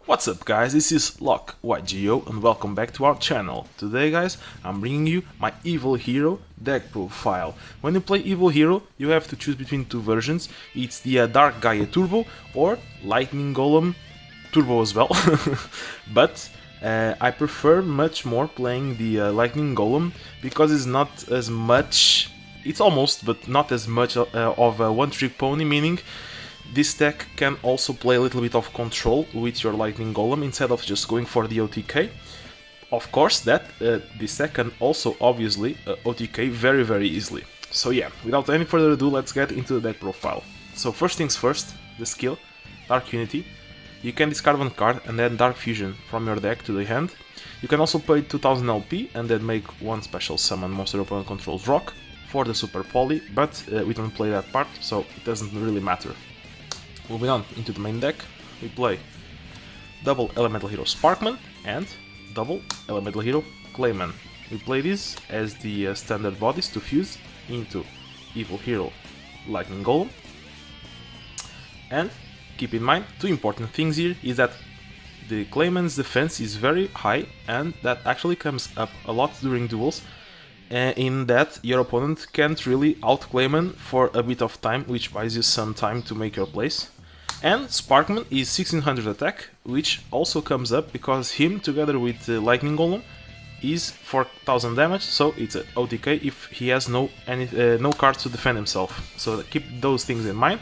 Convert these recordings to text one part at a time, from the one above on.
What's up guys, this is LockYGO and welcome back to our channel. Today guys, I'm bringing you my Evil Hero deck profile. When you play Evil Hero, you have to choose between two versions. It's the Dark Gaia Turbo or Lightning Golem Turbo as well. But I prefer much more playing the Lightning Golem because it's not as much, it's almost but not as much of a one-trick pony, meaning this deck can also play a little bit of control with your Lightning Golem instead of just going for the OTK. Of course, this deck can also obviously OTK very easily. So yeah, without any further ado, let's get into the deck profile. So first things first, the skill, Dark Unity. You can discard one card and then Dark Fusion from your deck to the hand. You can also pay 2000 LP and then make one special summon monster opponent controls rock for the Super Poly, but we don't play that part, so it doesn't really matter. Moving on into the main deck, we play double Elemental Hero Sparkman and double Elemental Hero Clayman. We play these as the standard bodies to fuse into Evil Hero Lightning Golem. And keep in mind, two important things here is that the Clayman's defense is very high, and that actually comes up a lot during duels, in that your opponent can't really out-Clayman for a bit of time, which buys you some time to make your plays. And Sparkman is 1600 attack, which also comes up because him together with Lightning Golem is 4000 damage, so it's an OTK if he has no cards to defend himself. So keep those things in mind.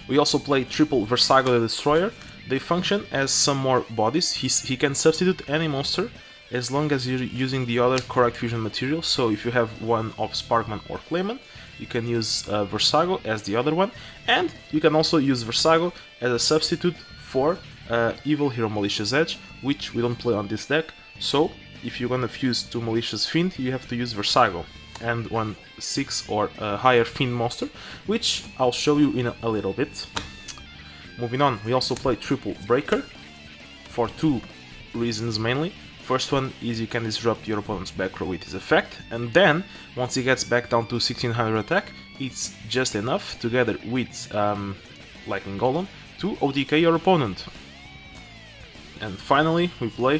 We also play triple Versago the Destroyer. They function as some more bodies. He can substitute any monster as long as you're using the other correct fusion material. So if you have one of Sparkman or Clayman, you can use Versago as the other one, and you can also use Versago as a substitute for Evil Hero Malicious Edge, which we don't play on this deck. So if you're gonna fuse two Malicious Fiend, you have to use Versago and one 6 or higher Fiend monster, which I'll show you in a little bit. Moving on, we also play triple Breaker for two reasons mainly. First one is you can disrupt your opponent's back row with his effect, and then once he gets back down to 1600 attack, it's just enough together with Lightning Golem to OTK your opponent. And finally we play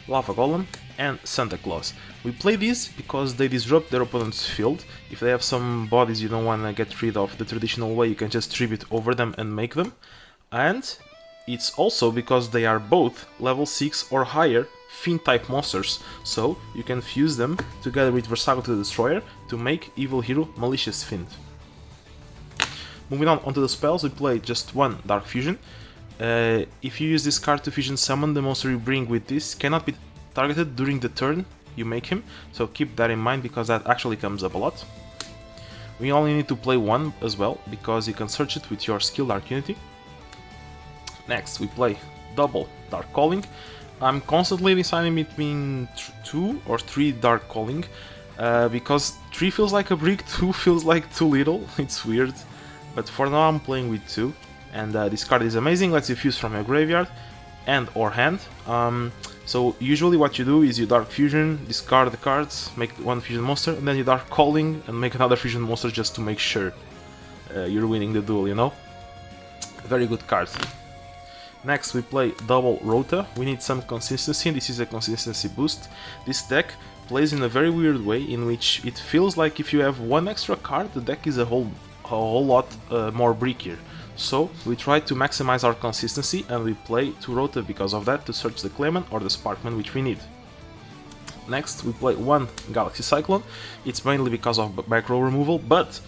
Lava Golem and Santa Claus. We play these because they disrupt their opponent's field. If they have some bodies you don't want to get rid of the traditional way, you can just tribute over them and make them. And it's also because they are both level 6 or higher Fiend type monsters, so you can fuse them together with Versago the Destroyer to make Evil Hero Malicious Fiend. Moving on onto the spells, we play just one Dark Fusion. If you use this card to fusion summon, the monster you bring with this cannot be targeted during the turn you make him, so keep that in mind because that actually comes up a lot. We only need to play one as well, because you can search it with your skill Dark Unity. Next we play double Dark Calling. I'm constantly deciding between 2 or 3 Dark Calling, because 3 feels like a brick, 2 feels like too little, it's weird. But for now I'm playing with 2, and this card is amazing, lets you fuse from your graveyard and or hand. So usually what you do is you Dark Fusion, discard the cards, make one fusion monster, and then you Dark Calling and make another fusion monster just to make sure you're winning the duel, you know? Very good card. Next we play double Rota. We need some consistency, and this is a consistency boost. This deck plays in a very weird way in which it feels like if you have one extra card, the deck is a whole lot more brickier. So we try to maximize our consistency and we play 2 Rota because of that to search the Clayman or the Sparkman which we need. Next we play one Galaxy Cyclone. It's mainly because of back row removal, but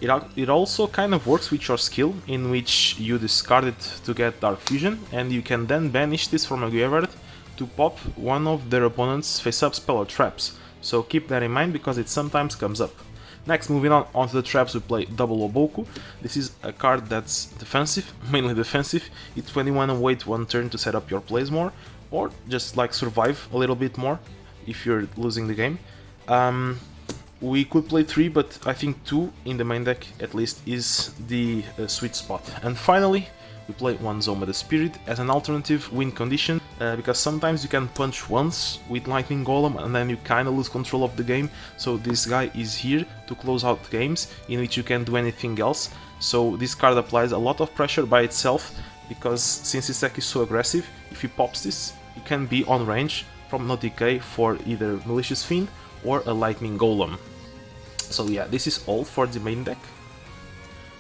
it also kind of works with your skill, in which you discard it to get Dark Fusion, and you can then banish this from a graveyard to pop one of their opponent's face-up spell or traps. So keep that in mind because it sometimes comes up. Next, moving on onto the traps, we play double Oboku. This is a card that's defensive, mainly defensive. It's when you want to wait one turn to set up your plays more, or just like survive a little bit more if you're losing the game. We could play 3, but I think 2 in the main deck at least is the sweet spot. And finally, we play one Zoma the Spirit as an alternative win condition, because sometimes you can punch once with Lightning Golem and then you kinda lose control of the game, so this guy is here to close out games in which you can't do anything else. So this card applies a lot of pressure by itself, because since his deck is so aggressive, if he pops this, he can be on range from no decay for either Malicious Fiend or a Lightning Golem. So yeah, this is all for the main deck.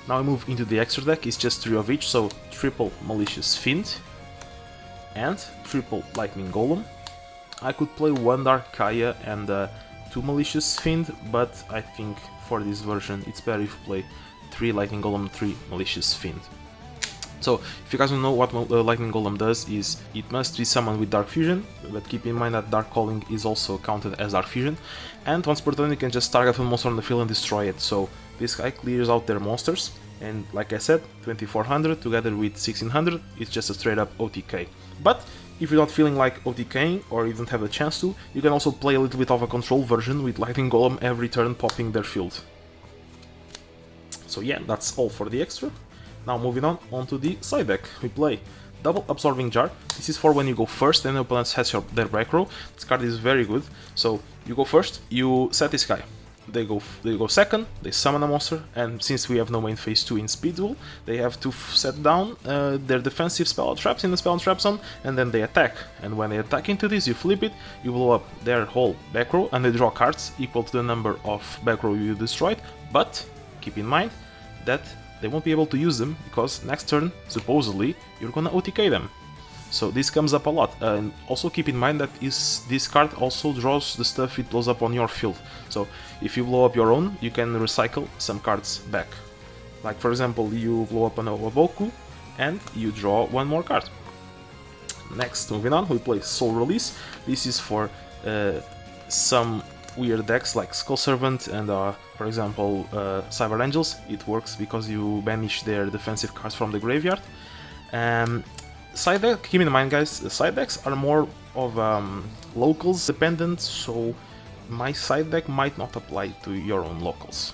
Now I move into the extra deck, it's just 3 of each, so triple Malicious Fiend and triple Lightning Golem. I could play 1 Dark Kaya and 2 Malicious Fiend, but I think for this version it's better if you play 3 Lightning Golem, 3 Malicious Fiend. So, if you guys don't know what Lightning Golem does, is it must be summoned with Dark Fusion, but keep in mind that Dark Calling is also counted as Dark Fusion, and once per turn you can just target a monster on the field and destroy it, so this guy clears out their monsters, and like I said, 2400 together with 1600 is just a straight up OTK. But if you're not feeling like OTKing, or you don't have the chance to, you can also play a little bit of a control version with Lightning Golem every turn popping their field. So yeah, that's all for the extra. Now moving on to the side deck, we play Double Absorbing Jar. This is for when you go first and the opponent has their back row. This card is very good. So you go first, you set this guy. They go second, they summon a monster, and since we have no main phase 2 in Speed Duel, they have to set down their defensive spell traps in the spell and trap zone, and then they attack. And when they attack into this, you flip it, you blow up their whole back row, and they draw cards equal to the number of back row you destroyed. But keep in mind that they won't be able to use them, because next turn, supposedly, you're gonna OTK them. So this comes up a lot, and also keep in mind that this card also draws the stuff it blows up on your field. So if you blow up your own, you can recycle some cards back. Like for example, you blow up an Owaboku, and you draw 1 more card. Next, moving on, we play Soul Release. This is for some weird decks like Skull Servant and for example Cyber Angels. It works because you banish their defensive cards from the graveyard. Side deck, keep in mind guys, the side decks are more of locals dependent, so my side deck might not apply to your own locals.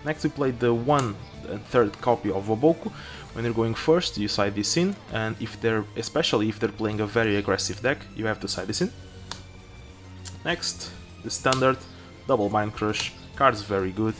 Next we play the 1/3 copy of Waboku. When you're going first, you side this in, and especially if they're playing a very aggressive deck, you have to side this in. Next, the standard Double Mind Crush. Card's very good.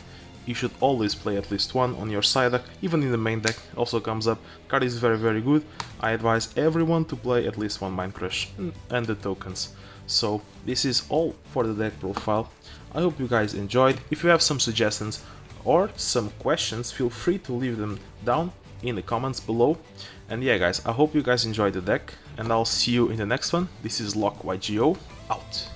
You should always play at least 1 on your side deck, even in the main deck also comes up. Card is very good. I advise everyone to play at least 1 Mind Crush and the tokens. So this is all for the deck profile. I hope you guys enjoyed. If you have some suggestions or some questions, feel free to leave them down in the comments below. And yeah guys, I hope you guys enjoyed the deck, and I'll see you in the next one. This is LockYGO, out.